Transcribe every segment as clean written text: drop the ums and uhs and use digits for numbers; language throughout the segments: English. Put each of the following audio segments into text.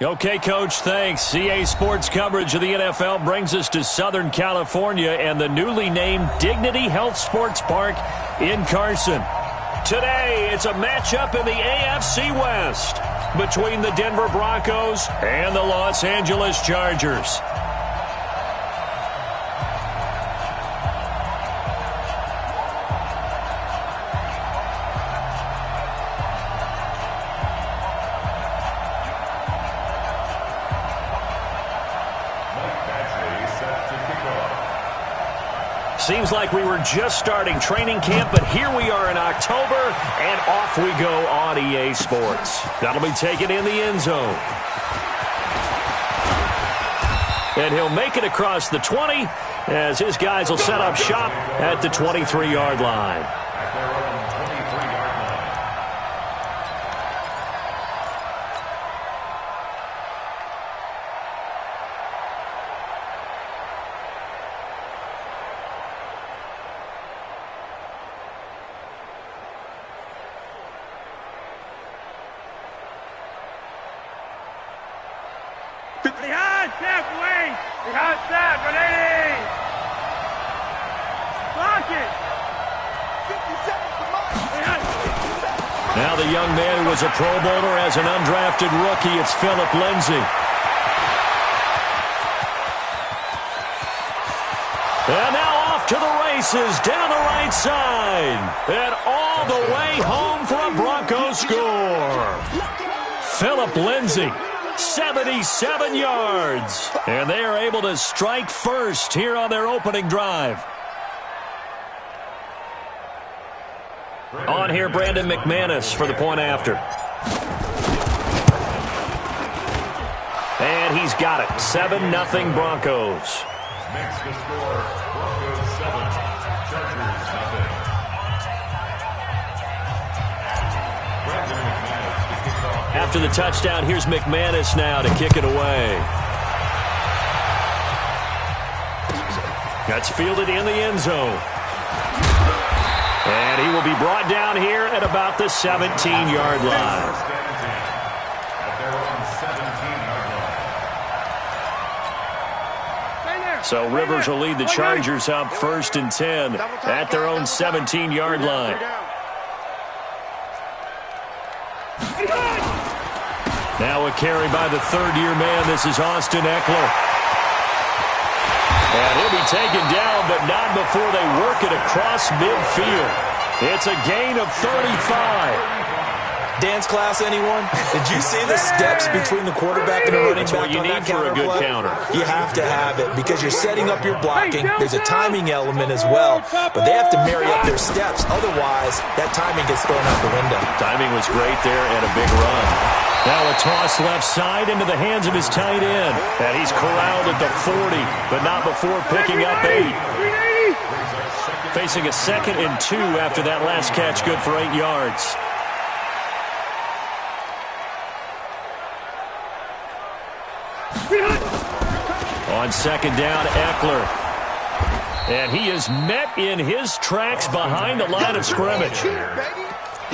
Okay, Coach, thanks. EA Sports coverage of the NFL brings us to Southern California and the newly named Dignity Health Sports Park in Carson. Today, it's a matchup in the AFC West between the Denver Broncos and the Los Angeles Chargers. Seems like we were just starting training camp, but here we are in October, and off we go on EA Sports. That'll be taken in the end zone. And he'll make it across the 20 as his guys will set up shop at the 23-yard line. Now the young man who was a Pro Bowler as an undrafted rookie, it's Philip Lindsay. And now off to the races down the right side. And all the way home for a Broncos score. Philip Lindsay, 77 yards. And they are able to strike first here on their opening drive. On here, Brandon McManus for the point after. And he's got it. 7-0 Broncos. Makes the score Broncos 7, Chargers 0. After the touchdown, here's McManus now to kick it away. That's fielded in the end zone. And he will be brought down here at about the 17-yard line. So Rivers will lead the Chargers up 1st and 10 at their own 17-yard line. Now a carry by the third-year man. This is Austin Eckler. And he'll be taken down, but not before they work it across midfield. It's a gain of 35. Dance class, anyone? Did you see the steps between the quarterback and the running back? What you need for a good counter. You have to have it because you're setting up your blocking. There's a timing element as well, but they have to marry up their steps. Otherwise, that timing gets thrown out the window. Timing was great there and a big run. Now a toss left side into the hands of his tight end. And he's corralled at the 40, but not before picking up 8. Facing a 2nd and 2 after that last catch, good for 8 yards. On 2nd down, Eckler. And he is met in his tracks behind the line of scrimmage.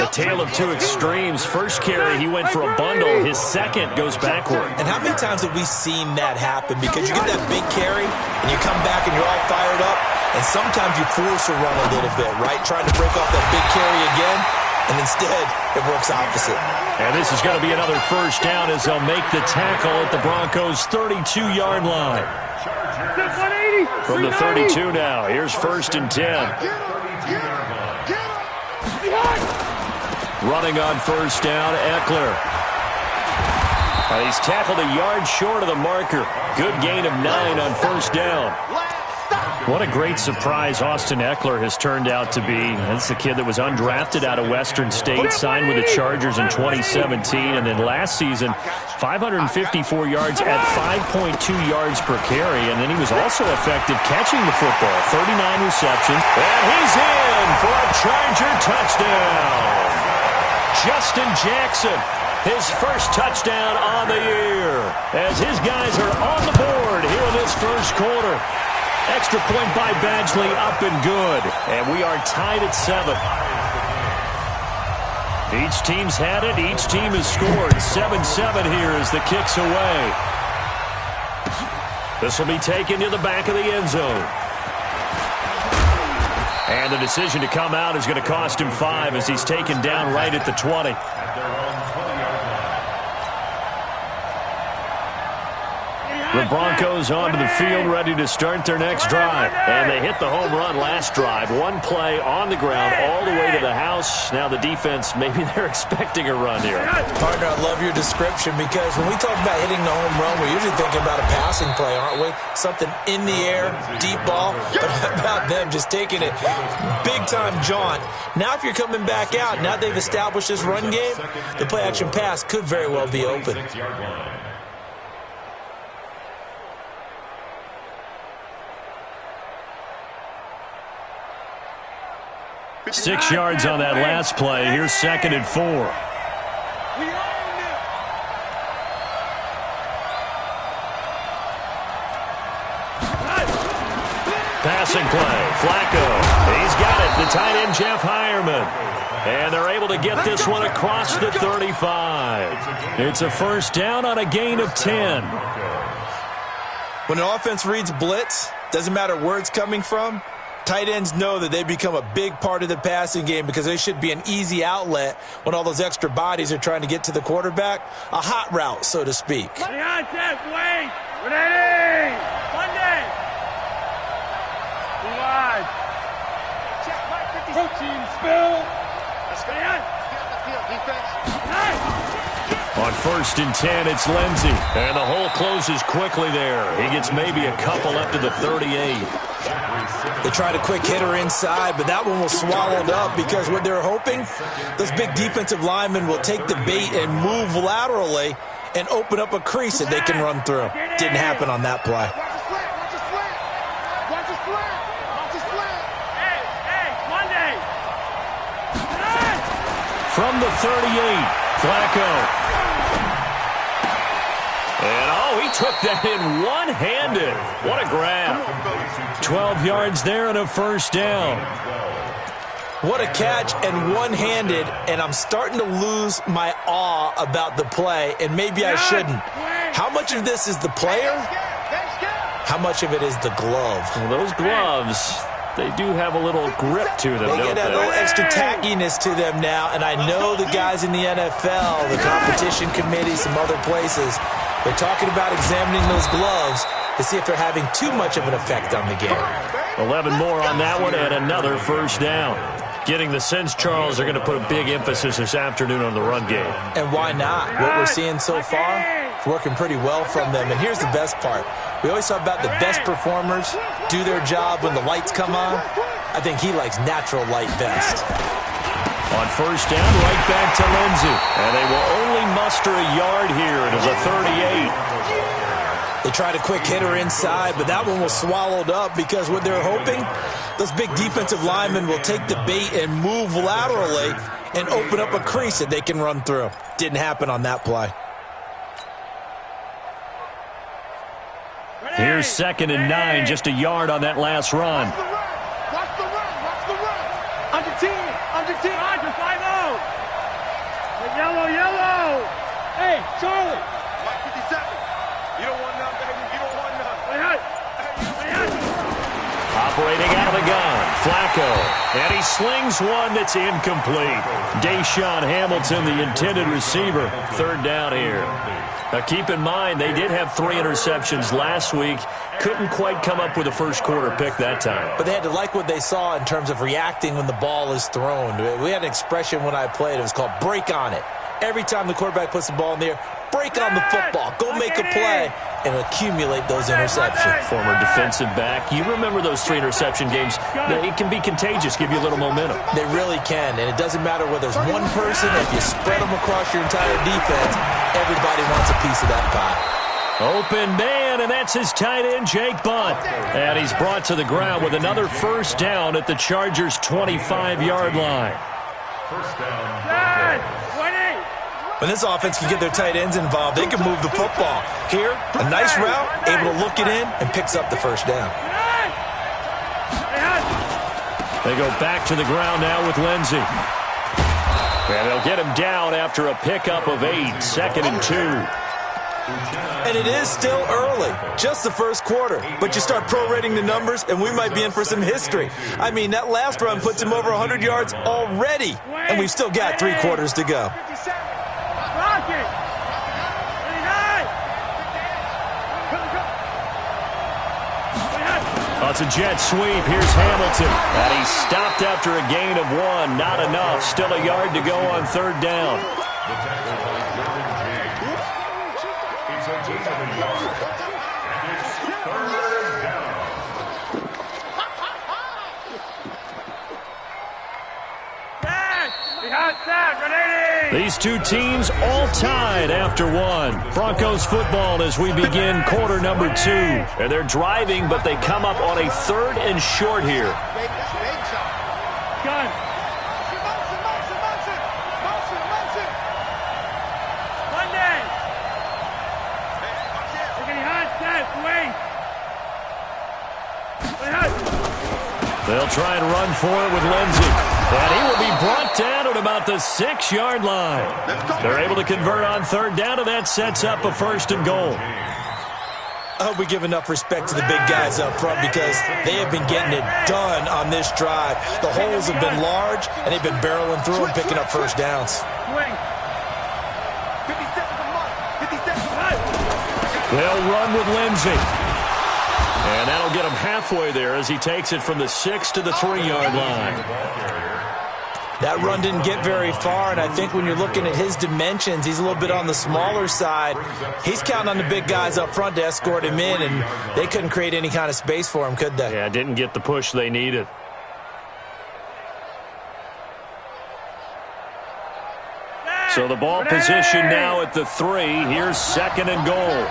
The tale of two extremes. First carry, he went for a bundle. His second goes backward. And how many times have we seen that happen? Because you get that big carry, and you come back and you're all fired up, and sometimes you force a run a little bit, right? Trying to break off that big carry again, and instead it works opposite. And this is going to be another first down as they'll make the tackle at the Broncos' 32-yard line. From the 32 now, here's 1st and 10. Running on 1st down, Eckler. He's tackled a yard short of the marker. Good gain of 9 on 1st down. What a great surprise Austin Eckler has turned out to be. That's the kid that was undrafted out of Western State, signed with the Chargers in 2017, and then last season, 554 yards at 5.2 yards per carry, and then he was also effective catching the football, 39 receptions, and he's in for a Charger touchdown. Justin Jackson, his first touchdown on the year, as his guys are on the board here in this first quarter. Extra point by Badgley, up and good. And we are tied at 7. Each team's had it. Each team has scored. 7-7 here as the kick's away. This will be taken to the back of the end zone. And the decision to come out is going to cost him 5 as he's taken down right at the 20. The Broncos onto the field, ready to start their next drive. And they hit the home run last drive. One play on the ground all the way to the house. Now the defense, maybe they're expecting a run here. Partner, I love your description because when we talk about hitting the home run, we're usually thinking about a passing play, aren't we? Something in the air, deep ball. But how about them just taking it big-time jaunt? Now if you're coming back out, now they've established this run game, the play-action pass could very well be open. 6 yards on that last play. Here's 2nd and 4. Passing play. Flacco. He's got it. The tight end, Jeff Hireman. And they're able to get this one across the 35. It's a first down on a gain of 10. When an offense reads blitz, doesn't matter where it's coming from, tight ends know that they become a big part of the passing game because they should be an easy outlet when all those extra bodies are trying to get to the quarterback. A hot route, so to speak. Wait. Ready. Monday. Wide. Protein spill. Let's go. On 1st and 10, it's Lindsey. And the hole closes quickly there. He gets maybe a couple up to the 38. They tried a quick hitter inside, but that one was swallowed up because what they're hoping, those big defensive linemen will take the bait and move laterally and open up a crease that they can run through. Didn't happen on that play. From the 38, Flacco. And, he took that in one-handed. What a grab. 12 yards there and a first down. What a catch and one-handed, and I'm starting to lose my awe about the play, and maybe I shouldn't. How much of this is the player? How much of it is the glove? Well, those gloves, they do have a little grip to them, don't they? They get a little extra tackiness to them now, and I know the guys in the NFL, the competition committee, some other places, they're talking about examining those gloves to see if they're having too much of an effect on the game. 11 more on that one and another first down. Getting the sense, Charles, they're going to put a big emphasis this afternoon on the run game. And why not? What we're seeing so far is working pretty well from them. And here's the best part. We always talk about the best performers do their job when the lights come on. I think he likes natural light best. On first down, right back to Lindsey. And they will only muster a yard here. It is a 38. They tried a quick hitter inside, but that one was swallowed up because what they're hoping, those big defensive linemen will take the bait and move laterally and open up a crease that they can run through. Didn't happen on that play. Here's 2nd and 9, just a yard on that last run. Watch the run. Under team. Roger, 5-0. Yellow. Hey, Charlie. 57. You don't want none, baby. You don't want none. Operating out of the gun, Flacco. And he slings one that's incomplete. Deshaun Hamilton, the intended receiver. 3rd down here. Now, keep in mind, they did have 3 interceptions last week. Couldn't quite come up with a first quarter pick that time. But they had to like what they saw in terms of reacting when the ball is thrown. We had an expression when I played. It was called break on it. Every time the quarterback puts the ball in the air, break on the football. Go make a play and accumulate those interceptions. Former defensive back. You remember those 3 interception games. It can be contagious, give you a little momentum. They really can, and it doesn't matter whether there's one person. If you spread them across your entire defense, everybody wants a piece of that pie. Open man, and that's his tight end, Jake Bunt. And he's brought to the ground with another first down at the Chargers' 25-yard line. First down. When this offense can get their tight ends involved, they can move the football. Here, a nice route, able to look it in, and picks up the first down. They go back to the ground now with Lindsey. And they'll get him down after a pickup of 8, 2nd and 2. And it is still early, just the first quarter. But you start prorating the numbers, and we might be in for some history. I mean, that last run puts him over 100 yards already, and we've still got 3 quarters to go. Oh, it's a jet sweep. Here's Hamilton. And he's stopped after a gain of 1. Not enough. Still a yard to go on 3rd down. These two teams all tied after 1. Broncos football as we begin quarter number 2. And they're driving, but they come up on a 3rd and short here. They'll try and run for it with Lindsey. And he will be brought down at about the 6-yard line. They're able to convert on 3rd down, and that sets up a 1st and goal. I hope we give enough respect to the big guys up front because they have been getting it done on this drive. The holes have been large, and they've been barreling through and picking up 1st downs. They'll run with Lindsey. And that'll get him halfway there as he takes it from the 6 to the 3-yard line. That run didn't get very far, and I think when you're looking at his dimensions, he's a little bit on the smaller side. He's counting on the big guys up front to escort him in, and they couldn't create any kind of space for him, could they? Yeah, didn't get the push they needed. So the ball position now at the 3. Here's 2nd and goal.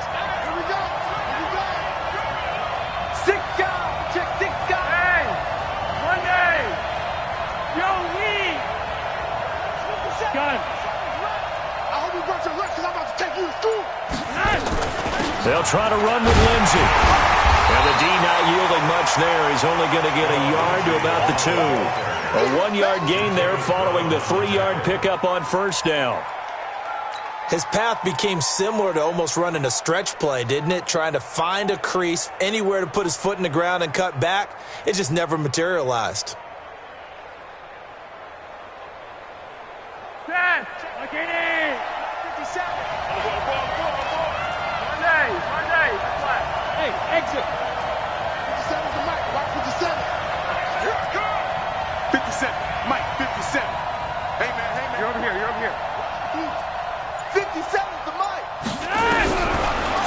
They'll try to run with Lindsey. And the D not yielding much there. He's only going to get a yard to about the 2. A 1-yard gain there following the 3-yard pickup on 1st down. His path became similar to almost running a stretch play, didn't it? Trying to find a crease, anywhere to put his foot in the ground and cut back. It just never materialized. Exit. 57 to Mike. Watch 57. Here I come. 57. Mike, 57. Hey, man. You're over here. 57 to Mike.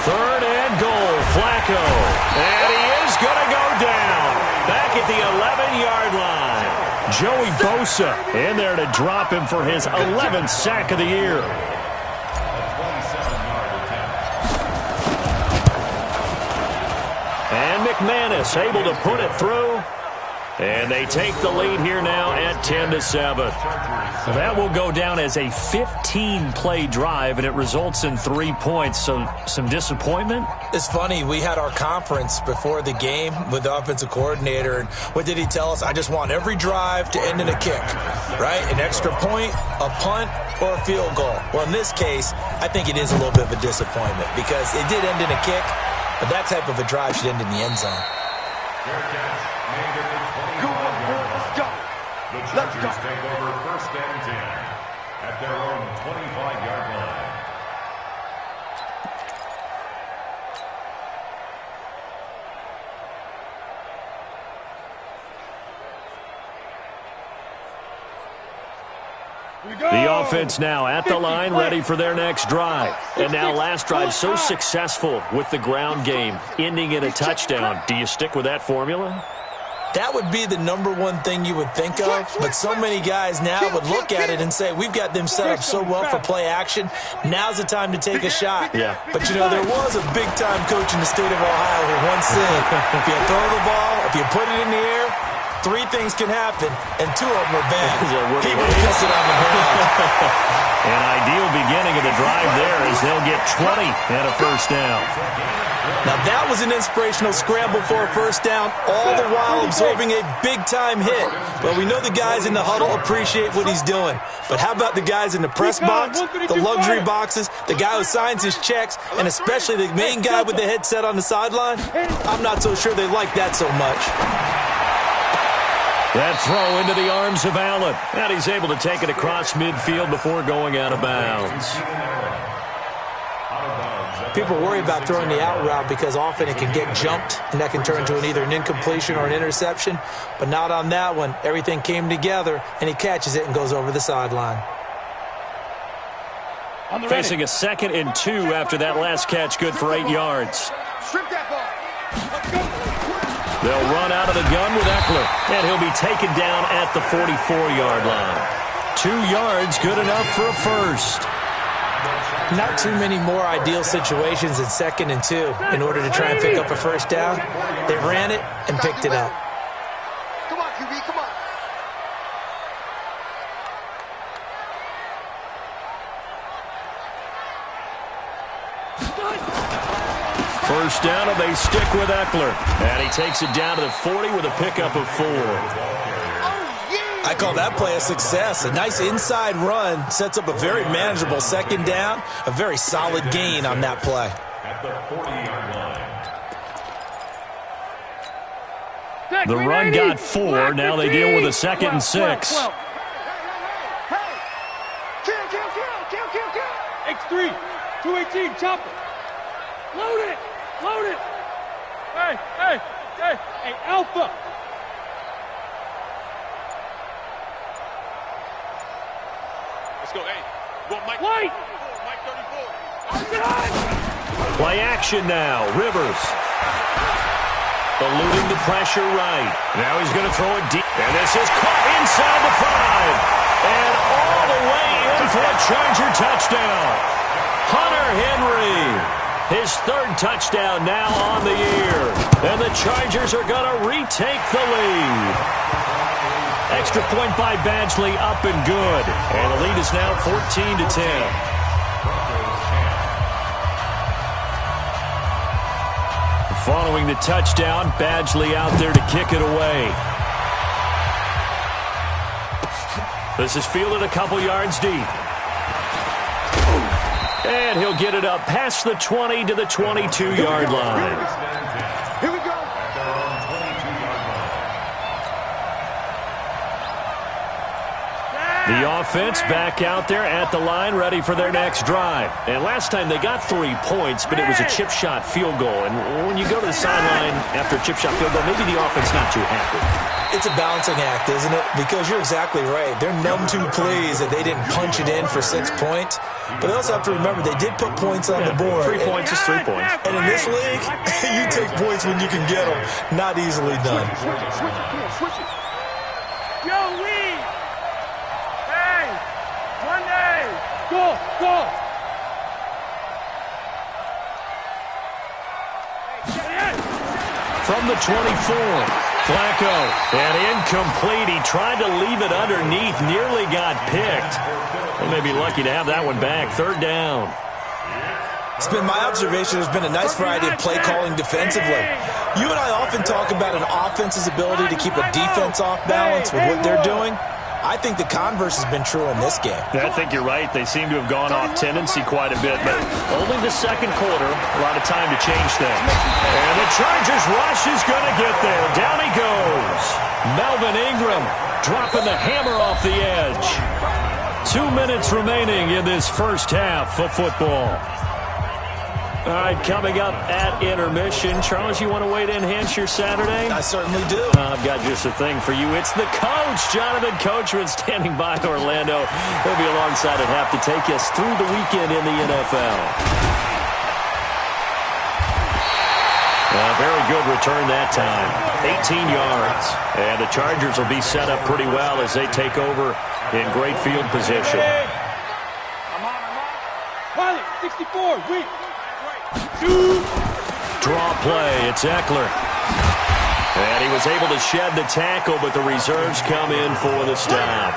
3rd and goal. Flacco. And he is going to go down. Back at the 11-yard line. Joey Bosa in there to drop him for his 11th sack of the year. And McManus able to put it through. And they take the lead here now at 10-7. That will go down as a 15-play drive, and it results in 3 points. So some disappointment? It's funny. We had our conference before the game with the offensive coordinator, and what did he tell us? I just want every drive to end in a kick, right? An extra point, a punt, or a field goal. Well, in this case, I think it is a little bit of a disappointment because it did end in a kick, but that type of a drive should end in the end zone. Let's go. Take over 1st and 10 at their own 25-yard line. The offense now at the line, ready for their next drive. And now last drive so successful with the ground game, ending in a touchdown. Do you stick with that formula? That would be the number one thing you would think of, but so many guys now would look at it and say, we've got them set up so well for play action, now's the time to take a shot. Yeah. But, you know, there was a big-time coach in the state of Ohio who once said, if you throw the ball, if you put it in the air, 3 things can happen, and 2 of them are bad. People kiss it on the ground. An ideal beginning of the drive there as they'll get 20 and a first down. Now that was an inspirational scramble for a first down, all the while absorbing a big-time hit. Well, we know the guys in the huddle appreciate what he's doing. But how about the guys in the press box, the luxury boxes, the guy who signs his checks, and especially the main guy with the headset on the sideline? I'm not so sure they like that so much. That throw into the arms of Allen. And he's able to take it across midfield before going out of bounds. People worry about throwing the out route because often it can get jumped, and that can turn into either an incompletion or an interception. But not on that one. Everything came together, and he catches it and goes over the sideline. Facing a 2nd and 2 after that last catch, good for 8 yards. They'll run out of the gun with Eckler, and he'll be taken down at the 44-yard line. 2 yards, good enough for a first. Not too many more ideal situations in 2nd and 2 in order to try and pick up a first down. They ran it and picked it up. Come on, QB, come on. First down, and they stick with Eckler. And he takes it down to the 40 with a pickup of 4. I call that play a success. A nice inside run sets up a very manageable 2nd down. A very solid gain on that play. At the 40-yard line. The run got 4. Now they deal with a 2nd and 6. X3, 218, chopper. Load it, load it. Hey, Alpha. Let's go, hey. Go, Mike. White. Mike 34. Play action now. Rivers. Eluding the pressure right. Now he's going to throw it deep. And this is caught inside the 5. And all the way in for a Charger touchdown. Hunter Henry. His 3rd touchdown now on the year. And the Chargers are going to retake the lead. Extra point by Badgley, up and good. And the lead is now 14-10. Following the touchdown, Badgley out there to kick it away. This is fielded a couple yards deep. And he'll get it up past the 20 to the 22-yard line. Here we go. The offense back out there at the line, ready for their next drive. And last time they got 3 points, but it was a chip shot field goal. And when you go to the sideline after a chip shot field goal, maybe the offense not too happy. It's a balancing act, isn't it? Because you're exactly right. They're none too pleased that they didn't punch it in for 6 points. But they also have to remember they did put points on the board. 3 points is 3 points. And in this league, you take points when you can get them. Not easily done. Switch it. Yo, Lee. Hey, one day. Go. From the 24, Flacco, and incomplete. He tried to leave it underneath, nearly got picked. They may be lucky to have that one back. 3rd down. It's been my observation there's been a nice variety of play calling defensively. You and I often talk about an offense's ability to keep a defense off balance with what they're doing. I think the converse has been true in this game. I think you're right. They seem to have gone off tendency quite a bit, but only the 2nd quarter, a lot of time to change things. And the Chargers rush is going to get there. Down he goes. Melvin Ingram dropping the hammer off the edge. 2 minutes remaining in this first half of football. All right, coming up at intermission. Charles, you want to wait to enhance your Saturday? I certainly do. I've got just a thing for you. It's the coach, Jonathan Coachman, standing by in Orlando. He'll be alongside at half to take us through the weekend in the NFL. Very good return that time. 18 yards. And the Chargers will be set up pretty well as they take over in great field position. Pilot, 64, weak. Draw play. It's Eckler. And he was able to shed the tackle, but the reserves come in for the stop.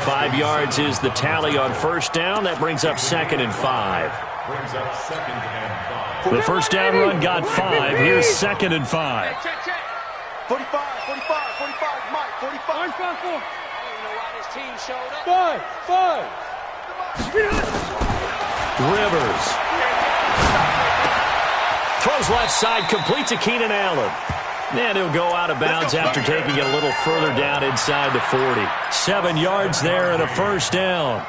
5 yards is the tally on first down. That brings up 2nd and 5. The first down run got 5. Here's 2nd and 5. 45, Mike, 45. 4. His team showed up. 5. Rivers. Throws left side, complete to Keenan Allen. And he'll go out of bounds after taking it a little further down inside the 40. 7 yards there and a first down.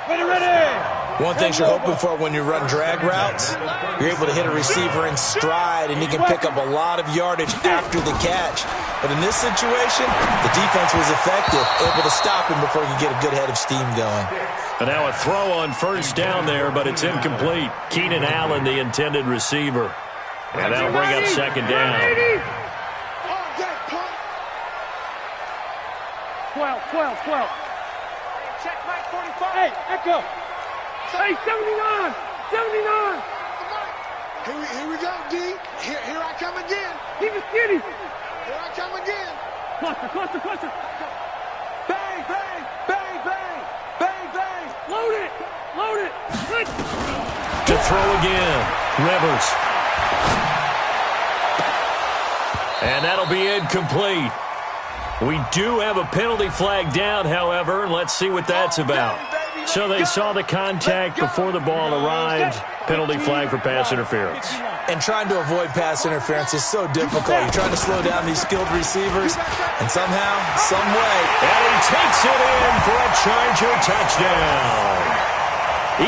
Ready. One thing you're hoping for when you run drag routes, you're able to hit a receiver in stride, and he can pick up a lot of yardage after the catch. But in this situation, the defense was effective, able to stop him before he could get a good head of steam going. And now a throw on first down there, but it's incomplete. Keenan Allen, the intended receiver. And that'll bring up 2nd down. 12. Check Mike 45. Hey, Echo. Hey, 79. Here we go, D. Here I come again. Keep it skinny. Here I come again. Cluster. Bang. Load it. Good. To throw again. Rivers. And that'll be incomplete. We do have a penalty flag down, however, and let's see what that's about. So they saw the contact before the ball arrived. Penalty flag for pass interference. And trying to avoid pass interference is so difficult. You're trying to slow down these skilled receivers, and somehow, some way. And he takes it in for a Charger touchdown.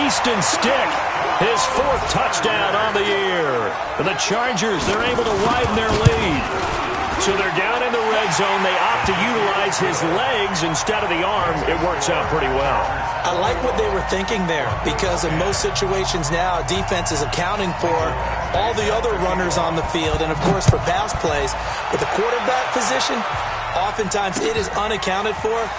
Easton Stick, his 4th touchdown on the year. For the Chargers, they're able to widen their lead. So they're down in the red zone. They opt to utilize his legs instead of the arm. It works out pretty well. I like what they were thinking there, because in most situations now, defense is accounting for all the other runners on the field and, of course, for pass plays. But the quarterback position, oftentimes it is unaccounted for.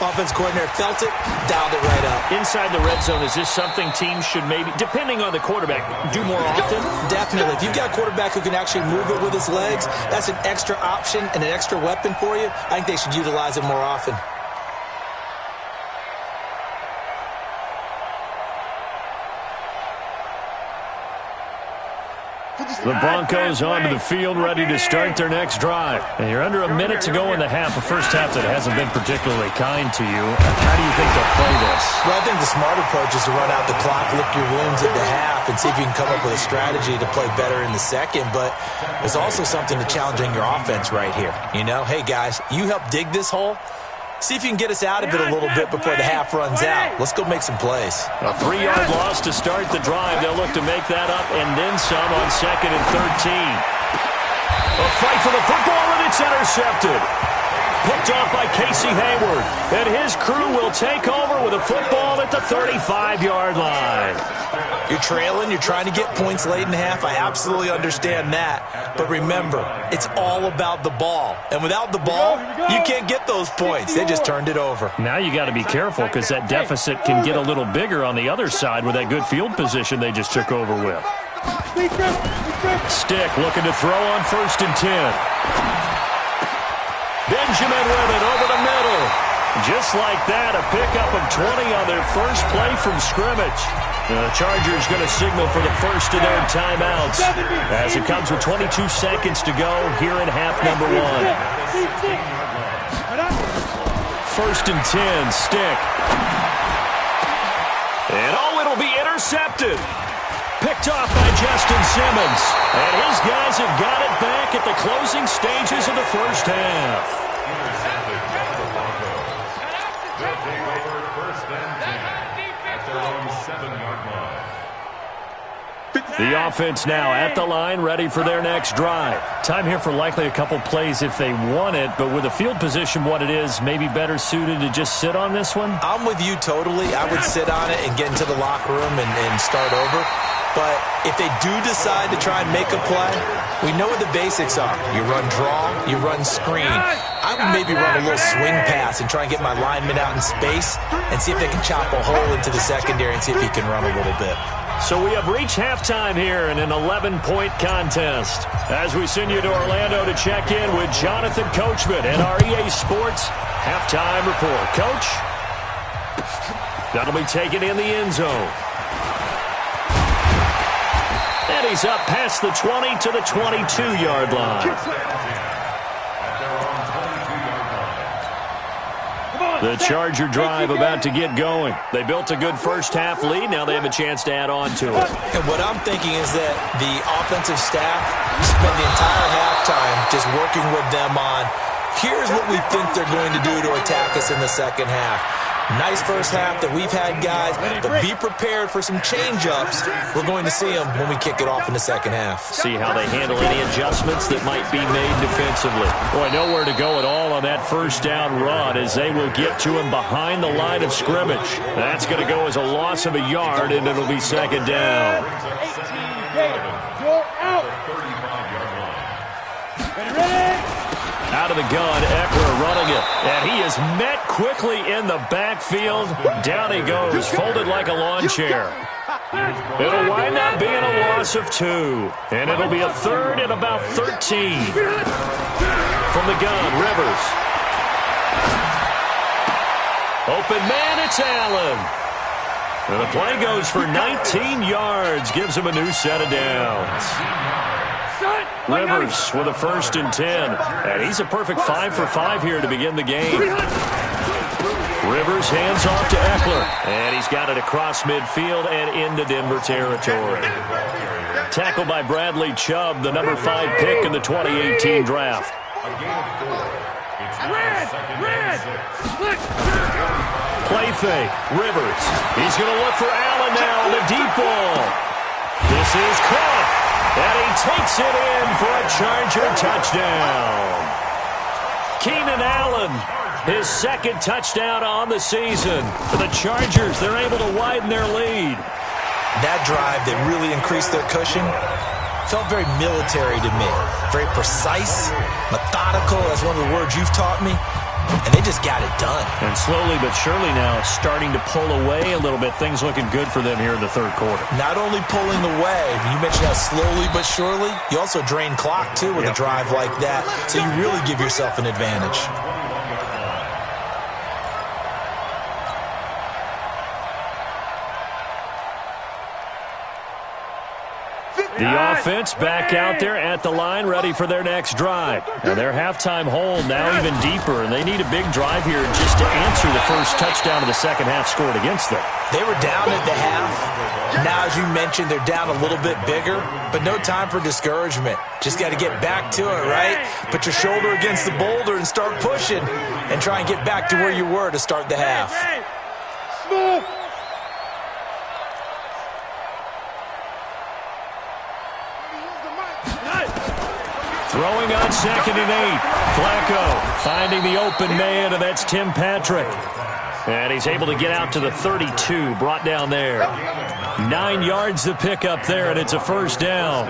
Offense coordinator felt it, dialed it right up. Inside the red zone, is this something teams should maybe, depending on the quarterback, do more often? Definitely. If you've got a quarterback who can actually move it with his legs, that's an extra option and an extra weapon for you. I think they should utilize it more often. The Broncos onto the field, ready to start their next drive. And you're under a minute to go in the half, a first half that hasn't been particularly kind to you. How do you think they'll play this? Well, I think the smart approach is to run out the clock, lick your wounds at the half, and see if you can come up with a strategy to play better in the second. But there's also something to challenging your offense right here. You know, hey, guys, you help dig this hole. See if you can get us out of it a little bit before the half runs out. Let's go make some plays. A 3-yard loss to start the drive. They'll look to make that up and then some on 2nd and 13. A fight for the football, and it's intercepted. Picked off by Casey Hayward. And his crew will take over with a football at the 35-yard line. You're trailing. You're trying to get points late in the half. I absolutely understand that. But remember, it's all about the ball. And without the ball, you can't get those points. They just turned it over. Now you got to be careful because that deficit can get a little bigger on the other side with that good field position they just took over with. Stick looking to throw on 1st and 10. Benjamin with it over the middle. Just like that, a pickup of 20 on their first play from scrimmage. The Chargers going to signal for the first of their timeouts as it comes with 22 seconds to go here in half number 1. 1st and 10, Stick. And it'll be intercepted. Picked off by Justin Simmons. And his guys have got it back at the closing stages of the first half. The offense now at the line, ready for their next drive. Time here for likely a couple plays if they want it, but with the field position what it is, maybe better suited to just sit on this one? I'm with you totally. I would sit on it and get into the locker room and start over. But if they do decide to try and make a play, we know what the basics are. You run draw, you run screen. I would maybe run a little swing pass and try and get my lineman out in space and see if they can chop a hole into the secondary and see if he can run a little bit. So we have reached halftime here in an 11-point contest. As we send you to Orlando to check in with Jonathan Coachman and our EA Sports Halftime report. Coach? That'll be taken in the end zone. And he's up past the 20 to the 22-yard line. The Charger drive about to get going. They built a good first-half lead. Now they have a chance to add on to it. And what I'm thinking is that the offensive staff spent the entire halftime just working with them on, here's what we think they're going to do to attack us in the second half. Nice first half that we've had, guys, but be prepared for some change-ups. We're going to see them when we kick it off in the second half. See how they handle any adjustments that might be made defensively. Boy, nowhere to go at all on that first down run as they will get to him behind the line of scrimmage. That's going to go as a loss of a yard, and it'll be second down. Out of the gun, Eckler running it. And he is met quickly in the backfield. Down he goes, folded like a lawn chair. It'll wind up being a loss of 2. And it'll be a third and about 13. From the gun, Rivers. Open man, it's Allen. And the play goes for 19 yards. Gives him a new set of downs. Rivers with a 1st and 10. And he's a perfect 5 for 5 here to begin the game. Rivers hands off to Eckler. And he's got it across midfield and into Denver territory. Tackled by Bradley Chubb, the number 5 pick in the 2018 draft. Play fake. Rivers. He's going to look for Allen now on the deep ball. This is caught. And he takes it in for a Charger touchdown. Keenan Allen, his 2nd touchdown on the season. For the Chargers, they're able to widen their lead. That drive that really increased their cushion felt very military to me. Very precise, methodical. That's one of the words you've taught me. And they just got it done. And slowly but surely now starting to pull away a little bit. Things looking good for them here in the third quarter. Not only pulling away, but you mentioned how slowly but surely, you also drain clock, too, with a drive like that. So you really give yourself an advantage. The offense back out there at the line, ready for their next drive. And their halftime hole now even deeper, and they need a big drive here just to answer the first touchdown of the second half scored against them. They were down at the half. Now, as you mentioned, they're down a little bit bigger, but no time for discouragement. Just got to get back to it, right? Put your shoulder against the boulder and start pushing and try and get back to where you were to start the half. Smooth. Throwing on 2nd and 8. Flacco finding the open man, and that's Tim Patrick. And he's able to get out to the 32, brought down there. 9 yards to pick up there, and it's a first down.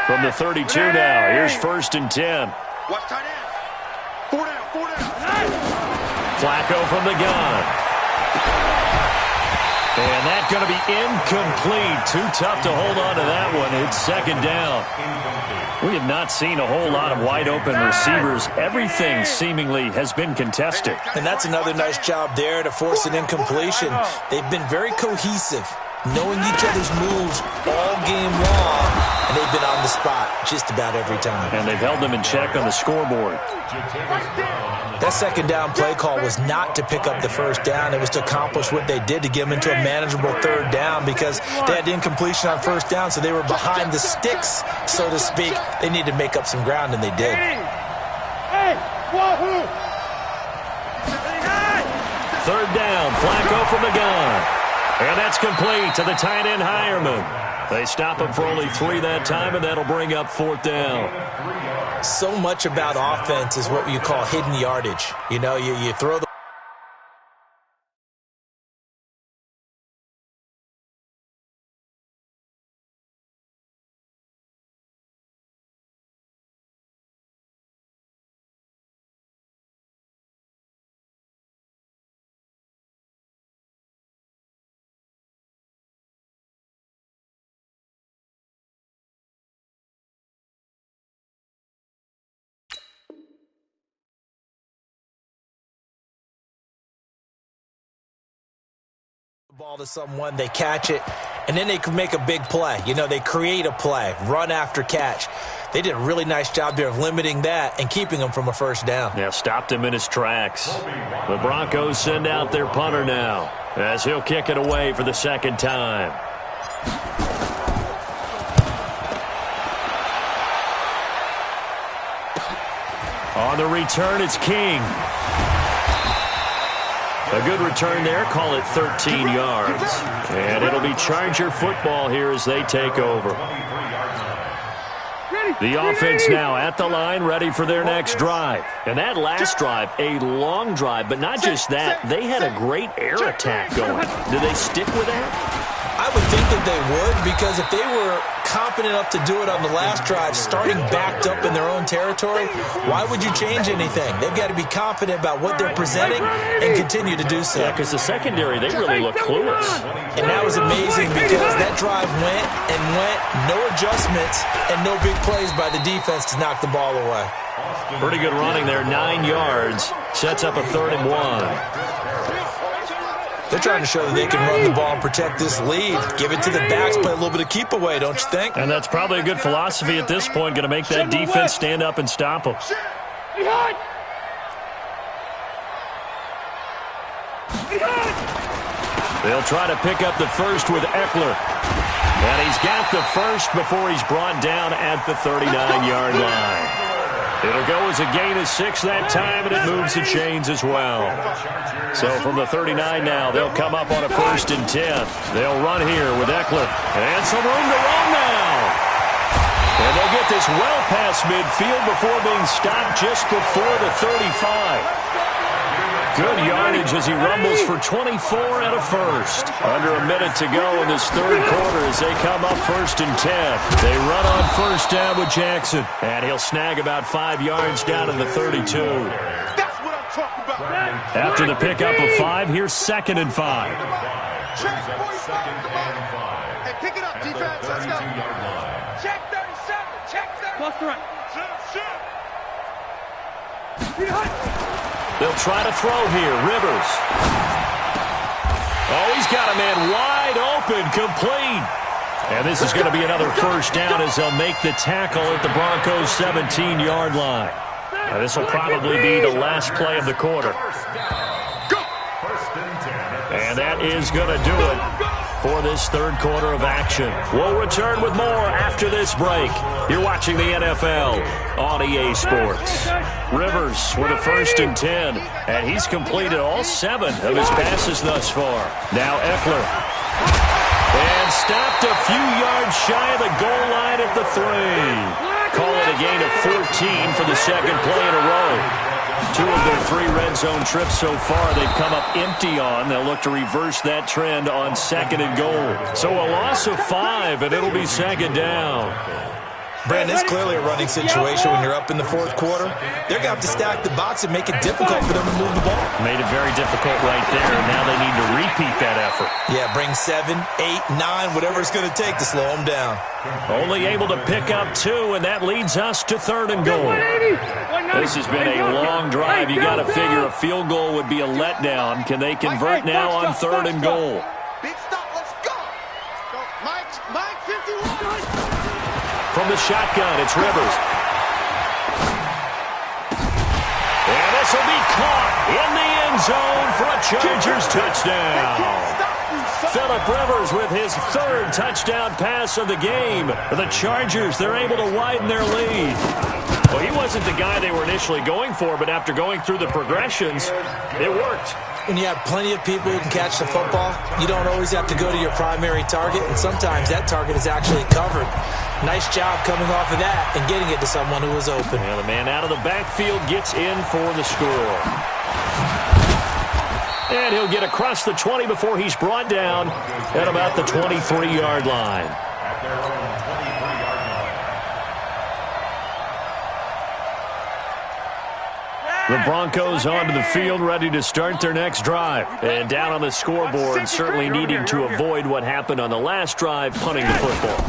From the 32 now, here's 1st and 10. Watch tight end. 4 down, 4 down. Flacco from the gun. And that's going to be incomplete. Too tough to hold on to that one. It's second down. We have not seen a whole lot of wide-open receivers. Everything seemingly has been contested. And that's another nice job there to force an incompletion. They've been very cohesive, knowing each other's moves all game long, and they've been on the spot just about every time. And they've held them in check on the scoreboard. That second down play call was not to pick up the first down. It was to accomplish what they did to get them into a manageable third down because they had incompletion on first down, so they were behind the sticks, so to speak. They needed to make up some ground, and they did. Third down, Flacco from the gun. And that's complete to the tight end, Hireman. They stop him for only 3 that time, and that'll bring up 4th down. So much about offense is what you call hidden yardage. You know, you throw the ball to someone, they catch it, and then they can make a big play. You know, they create a play, run after catch. They did a really nice job there of limiting that and keeping him from a first down. Yeah, stopped him in his tracks. The Broncos send out their punter now as he'll kick it away for the second time. On the return, it's King. A good return there, call it 13 yards. And it'll be Charger football here as they take over. The offense now at the line, ready for their next drive. And that last drive, a long drive, but not just that. They had a great air attack going. Do they stick with that? I would think that they would, because if they were confident enough to do it on the last drive, starting backed up in their own territory, why would you change anything? They've got to be confident about what they're presenting and continue to do so. Yeah, because the secondary, they really look clueless. And that was amazing because that drive went and went, no adjustments, and no big plays by the defense to knock the ball away. Pretty good running there, 9 yards. Sets up a 3rd and 1. They're trying to show that they can run the ball and protect this lead. Give it to the backs, play a little bit of keep away, don't you think? And that's probably a good philosophy at this point, going to make that defense stand up and stop them. They'll try to pick up the first with Eckler. And he's got the first before he's brought down at the 39-yard line. It'll go as a gain of 6 that time, and it moves the chains as well. So from the 39 now, they'll come up on a 1st and 10. They'll run here with Eckler. And some room to run now. And they'll get this well past midfield before being stopped just before the 35. Good yardage as he rumbles for 24 and a first. Under a minute to go in this 3rd quarter as they come up 1st and 10. They run on 1st down with Jackson. And he'll snag about 5 yards down in the 32. That's what I'm talking about. After the pickup of 5, here's 2nd and 5. Check 45. Hey, pick it up, defense. Let's go. Check 37. Check 37. Cluster right. They'll try to throw here. Rivers. Oh, he's got a man wide open, complete. And this is going to be another 1st down as they'll make the tackle at the Broncos' 17-yard line. Now, this will probably be the last play of the quarter. And that is going to do it for this 3rd quarter of action. We'll return with more after this break. You're watching the NFL on EA Sports. Rivers with a 1st and 10, and he's completed all 7 of his passes thus far. Now Eckler. And stopped a few yards shy of the goal line at the 3. Call it a gain of 14 for the 2nd play in a row. 2 of their 3 red zone trips so far they've come up empty on. They'll look to reverse that trend on 2nd and goal. So a loss of 5, and it'll be 2nd down. Brandon, it's clearly a running situation when you're up in the 4th quarter. They're going to have to stack the box and make it difficult for them to move the ball. Made it very difficult right there, and now they need to repeat that effort. Yeah, bring 7, 8, 9, whatever it's going to take to slow them down. Only able to pick up 2, and that leads us to 3rd and goal. This has been a long drive. You got to figure a field goal would be a letdown. Can they convert now on 3rd and goal? Big stop. Let's go. Mike 51. From the shotgun, it's Rivers. And this will be caught in the end zone for a Chargers touchdown. Phillip Rivers with his 3rd touchdown pass of the game. The Chargers, they're able to widen their lead. Well, he wasn't the guy they were initially going for, but after going through the progressions, it worked. When you have plenty of people who can catch the football, you don't always have to go to your primary target, and sometimes that target is actually covered. Nice job coming off of that and getting it to someone who was open. Well, the man out of the backfield gets in for the score. And he'll get across the 20 before he's brought down at about the 23-yard line. The Broncos onto the field, ready to start their next drive. And down on the scoreboard, certainly needing to avoid what happened on the last drive, punting the football.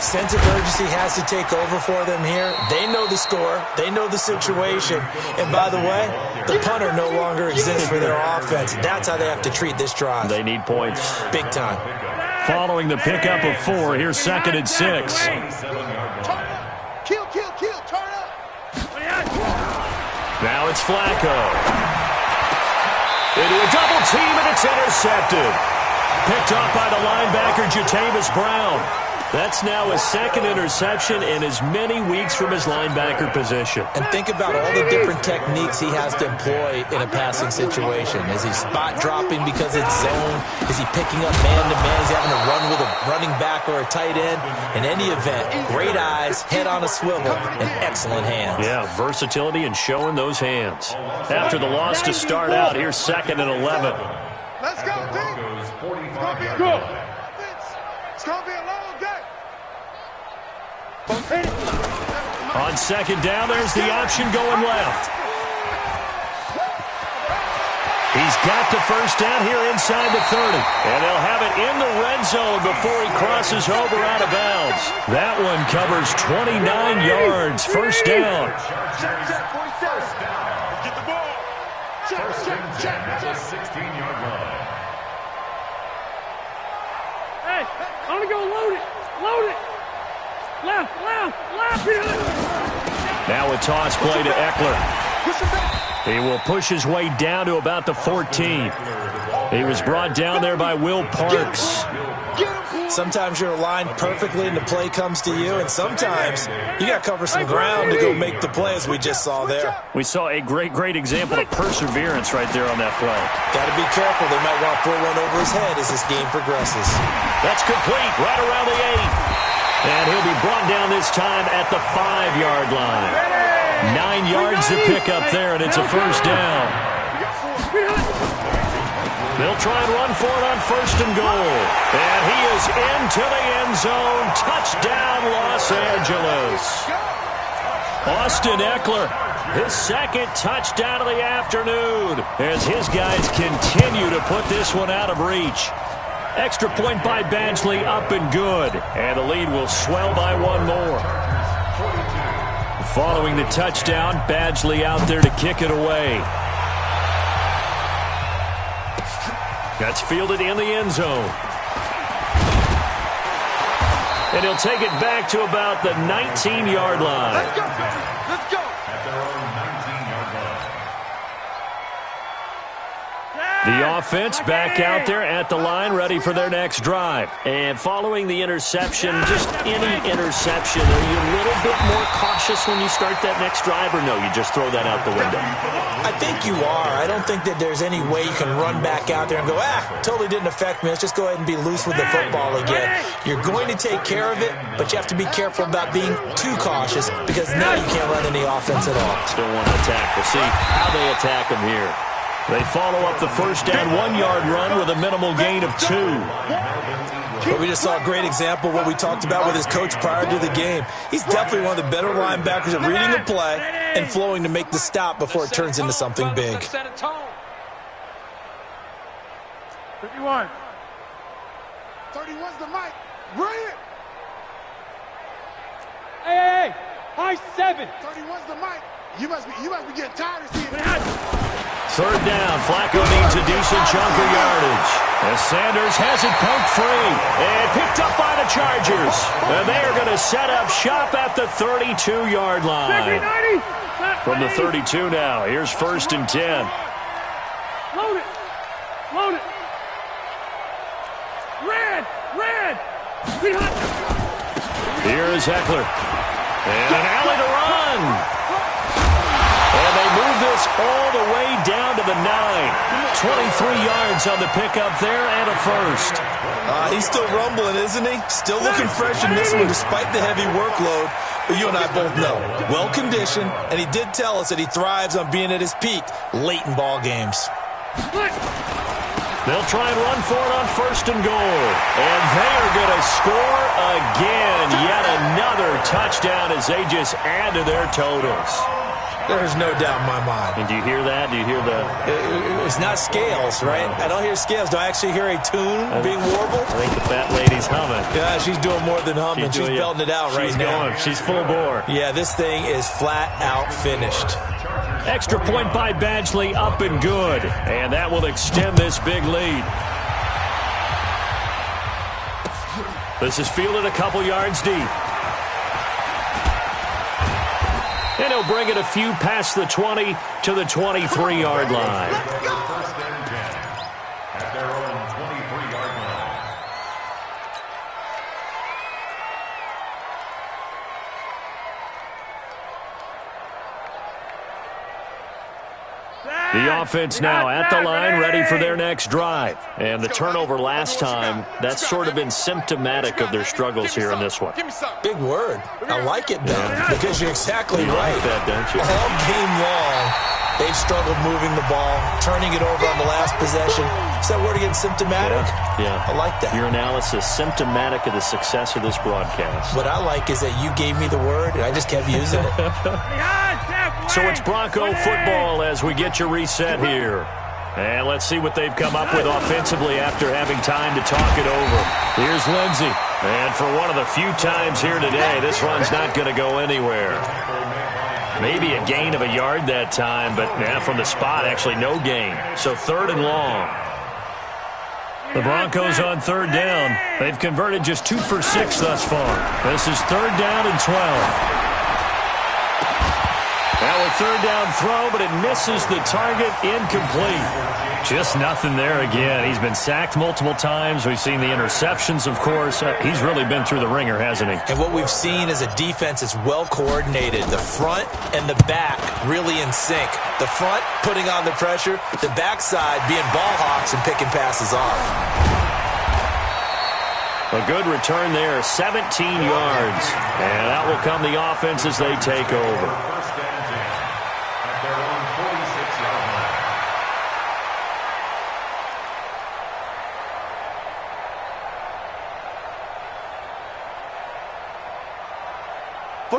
Sense of urgency has to take over for them here. They know the score. They know the situation. And by the way, the punter no longer exists for their offense. That's how they have to treat this drive. They need points. Big time. Following the pickup of 4, here's 2nd and 6. Kill, turn up. Now it's Flacco. Into a double team, and it's intercepted. Picked off by the linebacker, Jatavis Brown. That's now his 2nd interception in as many weeks from his linebacker position. And think about all the different techniques he has to employ in a passing situation. Is he spot dropping because it's zone? Is he picking up man-to-man? Is he having to run with a running back or a tight end? In any event, great eyes, head on a swivel, and excellent hands. Yeah, versatility and showing those hands. After the loss to start out, here's 2nd and 11. Let's go, D. It's going to be a long day. On 2nd down, there's the option going left. He's got the 1st down here inside the 30. And they'll have it in the red zone before he crosses over out of bounds. That one covers 29 yards. 1st down. Check, 47. Get the ball. Check. At the 16-yard line. Hey, I'm going to go load it. Left. Now a toss play to Eckler. He will push his way down to about the 14. He was brought down there by Will Parks. Sometimes you're aligned perfectly and the play comes to you, and sometimes you got to cover some ground to go make the play, as we just saw there. We saw a great example of perseverance right there on that play. Got to be careful. They might want to throw one over his head as this game progresses. That's complete right around the 8. And he'll be brought down this time at the 5-yard line. 9 yards to pick up there, and it's a 1st down. They'll try and run for it on 1st and goal. And he is into the end zone. Touchdown, Los Angeles. Austin Eckler, his 2nd touchdown of the afternoon, as his guys continue to put this one out of reach. Extra point by Badgley, up and good. And the lead will swell by 1 more. Following the touchdown, Badgley out there to kick it away. That's fielded in the end zone. And he'll take it back to about the 19-yard line. Let's go. At their own 19-yard line. The offense back out there at the line, ready for their next drive. And following the interception, just any interception, are you a little bit more cautious when you start that next drive, or no, you just throw that out the window? I think you are. I don't think that there's any way you can run back out there and go, totally didn't affect me. Let's just go ahead and be loose with the football again. You're going to take care of it, but you have to be careful about being too cautious, because now you can't run any offense at all. Still want to attack. We'll see how they attack them here. They follow up the 1st down 1-yard run with a minimal gain of 2. But we just saw a great example of what we talked about with his coach prior to the game. He's definitely one of the better linebackers at reading the play and flowing to make the stop before it turns into something big. 51. 31's the mic. Bring it. Hey, high 7. 31's the mic. You must be getting tired of seeing it. 3rd down, Flacco needs a decent chunk of yardage. As Sanders has it poked free and picked up by the Chargers. And they are going to set up shop at the 32-yard line. From the 32 now, here's 1st and 10. Load it. Red. Here is Eckler. And an alley to run. And they move this all the way down to the 9. 23 yards on the pickup there and a 1st. He's still rumbling, isn't he? Still looking fresh in this one despite the heavy workload. But you and I both know, well-conditioned, and he did tell us that he thrives on being at his peak late in ball games. They'll try and run for it on 1st and goal. And they are going to score again. Yet another touchdown as they just add to their totals. There's no doubt in my mind. And do you hear that? Do you hear the... It's not scales, right? I don't hear scales. Do I actually hear a tune being warbled? I think the fat lady's humming. Yeah, she's doing more than humming. She's belting it out right now. She's full bore. Yeah, this thing is flat out finished. Extra point by Badgley, up and good. And that will extend this big lead. This is fielded a couple yards deep. And he'll bring it a few past the 20 to the 23-yard line. First and 10 at their own 23-yard line. The offense now at the line, ready for their next drive. And the turnover last time, that's sort of been symptomatic of their struggles here in this one. Big word. I like it, though, because you're exactly You right. like that, don't you? All game long, they've struggled moving the ball, turning it over on the last possession. Is that word again, symptomatic? Yeah. I like that. Your analysis, symptomatic of the success of this broadcast. What I like is that you gave me the word, and I just kept using it. So it's Bronco football as we get you reset here. And let's see what they've come up with offensively after having time to talk it over. Here's Lindsey. And for one of the few times here today, this run's not going to go anywhere. Maybe a gain of a yard that time, but from the spot, actually no gain. So 3rd and long. The Broncos on 3rd down. They've converted just 2 for 6 thus far. This is 3rd down and 12. Now a 3rd down throw, but it misses the target, incomplete. Just nothing there again. He's been sacked multiple times. We've seen the interceptions, of course. He's really been through the ringer, hasn't he? And what we've seen is a defense that's well coordinated. The front and the back really in sync. The front putting on the pressure, the backside being ball hawks and picking passes off. A good return there, 17 yards. And out will come the offense as they take over. First and 10 at their own 46-yard line.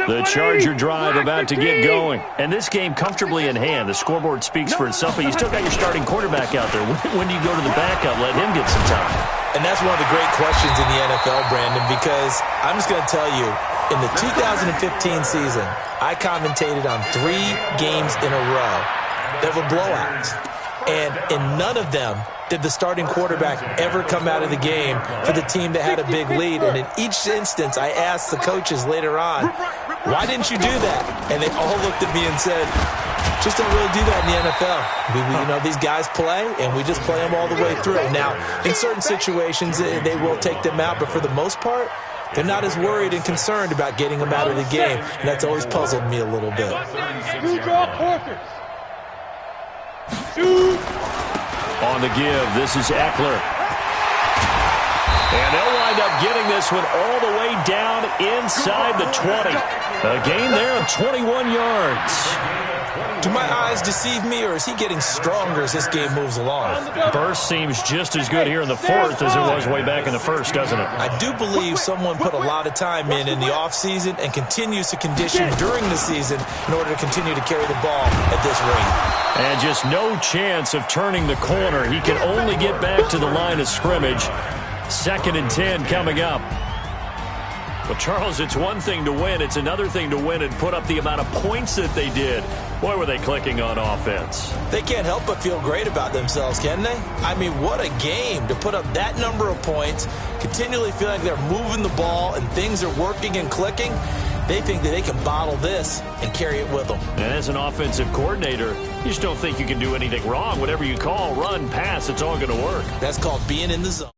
The Charger drive about to get going. And this game comfortably in hand. The scoreboard speaks for itself, but you still got your starting quarterback out there. When do you go to the backup? Let him get some time. And that's one of the great questions in the NFL, Brandon, because I'm just going to tell you, in the 2015 season, I commentated on 3 games in a row that were blowouts. And in none of them did the starting quarterback ever come out of the game for the team that had a big lead. And in each instance, I asked the coaches later on, why didn't you do that? And they all looked at me and said, just don't really do that in the NFL. These guys play, and we just play them all the way through. Now, in certain situations, they will take them out, but for the most part, they're not as worried and concerned about getting them out of the game, and that's always puzzled me a little bit. On the give, this is Eckler. And they'll wind up getting this one all the way down inside the 20. A gain there of 21 yards. Do my eyes deceive me, or is he getting stronger as this game moves along? Burst seems just as good here in the 4th as it was way back in the 1st, doesn't it? I do believe someone put a lot of time in the offseason and continues to condition during the season in order to continue to carry the ball at this rate. And just no chance of turning the corner. He can only get back to the line of scrimmage. 2nd and 10 coming up. But, Charles, it's one thing to win. It's another thing to win and put up the amount of points that they did. Boy, were they clicking on offense. They can't help but feel great about themselves, can they? I mean, what a game to put up that number of points, continually feel like they're moving the ball and things are working and clicking. They think that they can bottle this and carry it with them. And as an offensive coordinator, you just don't think you can do anything wrong. Whatever you call, run, pass, it's all going to work. That's called being in the zone.